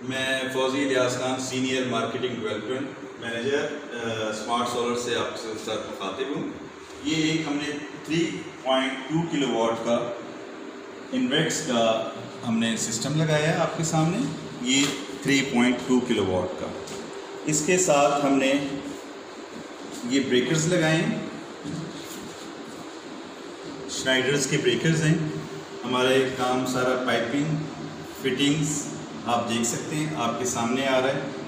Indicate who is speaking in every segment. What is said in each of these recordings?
Speaker 1: मैं फौजी Ilyas Khan, senior marketing development manager smart solar से आपके साथ मुखातिब हूँ। ये एक हमने 3.2 किलोवाट का इन्वेक्स का हमने सिस्टम लगाया है आपके सामने। ये 3.2 किलोवाट का, इसके साथ हमने ये ब्रेकर्स लगाए हैं, श्नाइडर्स के ब्रेकर्स हैं। हमारे काम सारा पाइपिंग फिटिंग्स आप देख सकते हैं, आपके सामने आ रहा है।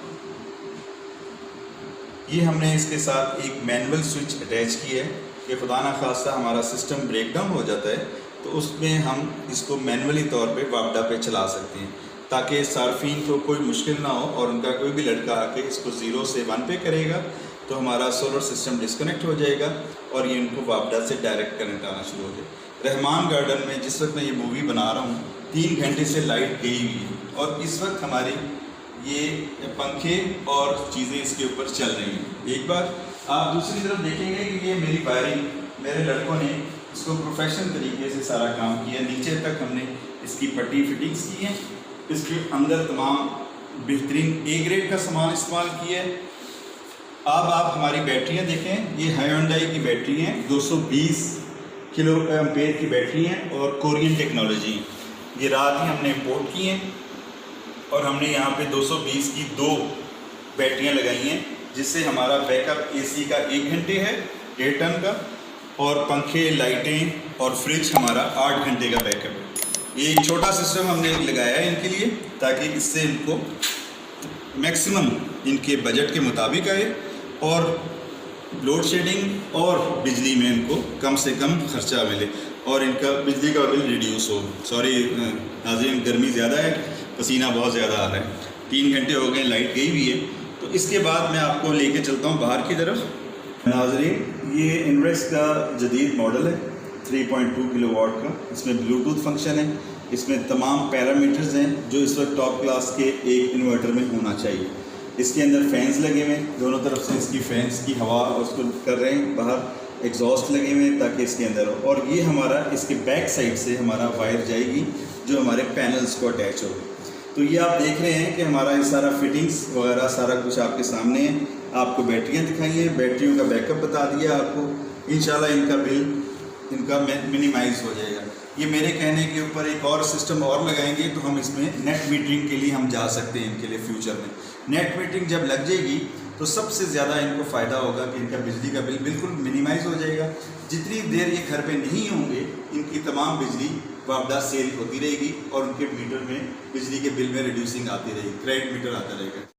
Speaker 1: ये हमने इसके साथ एक मैनुअल स्विच अटैच किया है कि खुदा ना खास्ता हमारा सिस्टम ब्रेक डाउन हो जाता है तो उसमें हम इसको मैनुअली तौर पे वापडा पे चला सकते हैं, ताकि सार्फिन को कोई मुश्किल ना हो और उनका कोई भी लड़का आके इसको 0 से 1 पे करेगा तो हमारा सोलर सिस्टम डिस्कनेक्ट हो जाएगा और ये उनको वापडा से डायरेक्ट करंट आना शुरू हो जाए। रहमान गार्डन में जिस वक्त मैं ये मूवी बना रहा हूँ 3 घंटे से लाइट गई हुई है और इस वक्त हमारी ये पंखे और चीज़ें इसके ऊपर चल रही हैं। एक बार आप दूसरी तरफ देखेंगे कि ये मेरी वायरिंग, मेरे लड़कों ने इसको प्रोफेशनल तरीके से सारा काम किया। नीचे तक हमने इसकी पट्टी फिटिंग्स की है, इसके अंदर तमाम बेहतरीन ए ग्रेड का सामान इस्तेमाल किया है। अब आप हमारी बैटरियाँ देखें, ये हायोंडाई की बैटरी हैं, 220 किलो एम्पेयर की बैटरी हैं और कोरियन टेक्नोलॉजी। ये रात ही हमने इंपोर्ट की हैं और हमने यहाँ पे 220 की 2 बैटरियाँ लगाई हैं, जिससे हमारा बैकअप एसी का 1 घंटे है 1.5 टन का, और पंखे, लाइटें और फ्रिज हमारा 8 घंटे का बैकअप है। ये एक छोटा सिस्टम हमने लगाया है इनके लिए, ताकि इससे इनको मैक्सिमम इनके बजट के मुताबिक आए और लोड शेडिंग और बिजली में इनको कम से कम खर्चा मिले और इनका बिजली का बिल रिड्यूस हो। सॉरी नाज़रीन, गर्मी ज़्यादा है, पसीना बहुत ज़्यादा आ रहा है। 3 घंटे हो गए, लाइट गई हुई है। तो इसके बाद मैं आपको लेके चलता हूँ बाहर की तरफ। नाज़रीन, ये इन्वेक्स का जदीद मॉडल है 3.2 किलोवाट का। इसमें ब्लूटूथ फंक्शन है, इसमें तमाम पैरामीटर्स हैं जो इस वक्त टॉप क्लास के एक इन्वर्टर में होना चाहिए। इसके अंदर फैंस लगे हुए हैं, दोनों तरफ से इसकी फैंस की हवा उसको कर रहे हैं, बाहर एग्जॉस्ट लगे हुए हैं ताकि इसके अंदर हो। और ये हमारा इसके बैक साइड से हमारा वायर जाएगी जो हमारे पैनल्स को अटैच होगी। तो ये आप देख रहे हैं कि हमारा ये सारा फिटिंग्स वगैरह सारा कुछ आपके सामने है। आपको बैटरियाँ दिखाई हैं, बैटरियों का बैकअप बता दिया आपको। इंशाल्लाह इनका बिल इनका मिनिमाइज हो जाएगा। ये मेरे कहने के ऊपर एक और सिस्टम और लगाएंगे तो हम इसमें नेट मीटरिंग के लिए हम जा सकते हैं इनके लिए फ्यूचर में। नेट मीटरिंग जब लग जाएगी तो सबसे ज़्यादा इनको फ़ायदा होगा कि इनका बिजली का बिल बिल्कुल मिनिमाइज हो जाएगा। जितनी देर ये घर पे नहीं होंगे इनकी तमाम बिजली वापडा सेल होती रहेगी और उनके मीटर में बिजली के बिल में रिड्यूसिंग आती रहेगी, क्रेडिट मीटर आता रहेगा।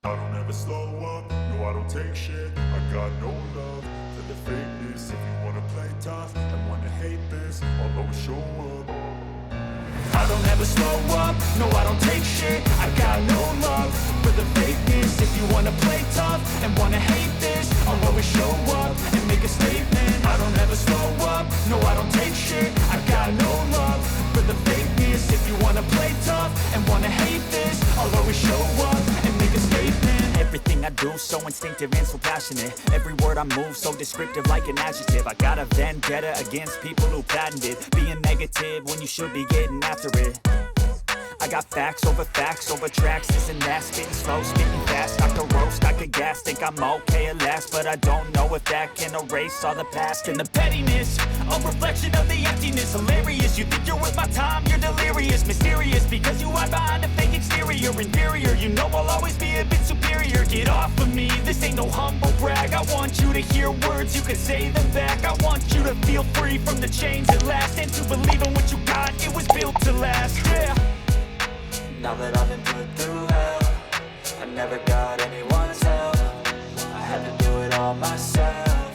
Speaker 2: I don't ever slow up, no I don't take shit. I got no love for the fakeness. If you wanna play tough and wanna hate this, I'll always show up. I don't ever slow up, no I don't take shit. I got no love for the fakeness. If you wanna play tough and wanna hate this, I'll always show up and make a statement. I don't ever slow up, no I don't take shit. I got no love for the fakeness. If you wanna play tough and wanna hate this, I'll always show up and make a statement. Everything I do so instinctive and so passionate. Every word I move so descriptive like an adjective. I got a vendetta against people who patented being negative when you should be getting after it. I got facts over tracks, this and that, spitting slow, spitting fast, I could roast, I could gas, think I'm okay at last, but I don't know if that can erase all the past. And the pettiness, a reflection of the emptiness, hilarious, you think you're worth my time, you're delirious, mysterious, because you hide behind a fake exterior, inferior, you know I'll always be a bit superior, get off of me, this ain't no humble brag, I want you to hear words, you can say them back, I want you to feel free from the chains that last, and to believe in what you got, it was built to last, yeah.
Speaker 3: Now that I've been put through hell, I never got anyone's help, I had to do it all myself.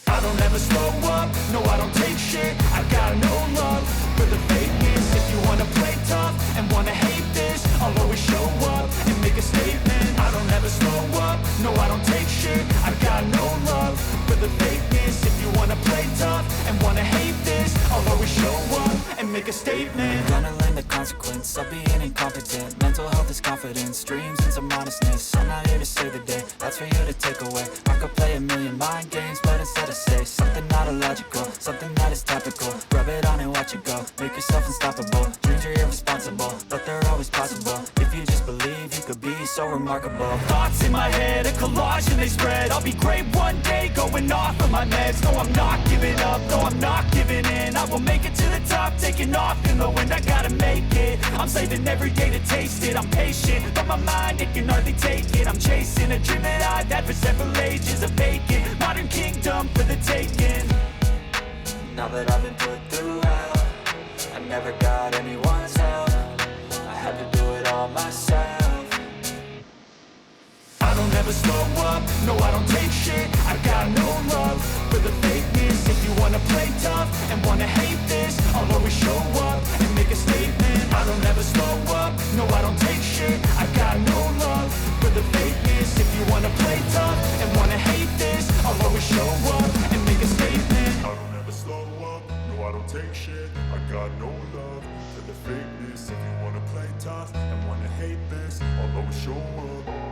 Speaker 2: I don't ever slow up, no I don't take shit. I got no love for the fakeness. If you wanna play tough and wanna hate this, I'll always show up and make a statement. I don't ever slow up, no I don't take shit. I got no love for the fakeness. If you wanna play tough and wanna hate this, I'll always show up and
Speaker 3: make a statement. Gonna learn the consequence of being incompetent. Mental health is confidence, dreams and some honestness. I'm not here to save the day, that's for you to take away. I could play a million mind games, but instead I say something not illogical, something that is topical. Rub it on and watch it go, make yourself unstoppable. Dreams are irresponsible, but they're always possible. If you just believe, you could be so remarkable. Thoughts in my head, a collage and they spread. I'll be great one day, going off of my meds. No, I'm not giving up, no, I'm not giving in. I will make it to the top, taking off in the wind. I gotta make it, I'm saving every day to taste it. I'm patient, but my mind, it can hardly take it. I'm chasing a dream that I've had for several ages. A vacant, modern kingdom for the taking. Now that I've been put through hell, I never got anyone's help. I had to do it all myself. I don't ever slow up, no I don't take shit. I got no love for the fakeness. If you wanna play tough and wanna hate this, I'll always show up and make a statement. I don't ever slow up, no I don't take shit. I got no love for the fakeness. If you wanna play tough and wanna hate this, I'll always show up and make a statement.
Speaker 2: I don't ever slow up, no I don't take shit. I got no love for the fakeness. If you wanna play tough and wanna hate this, I'll always show up.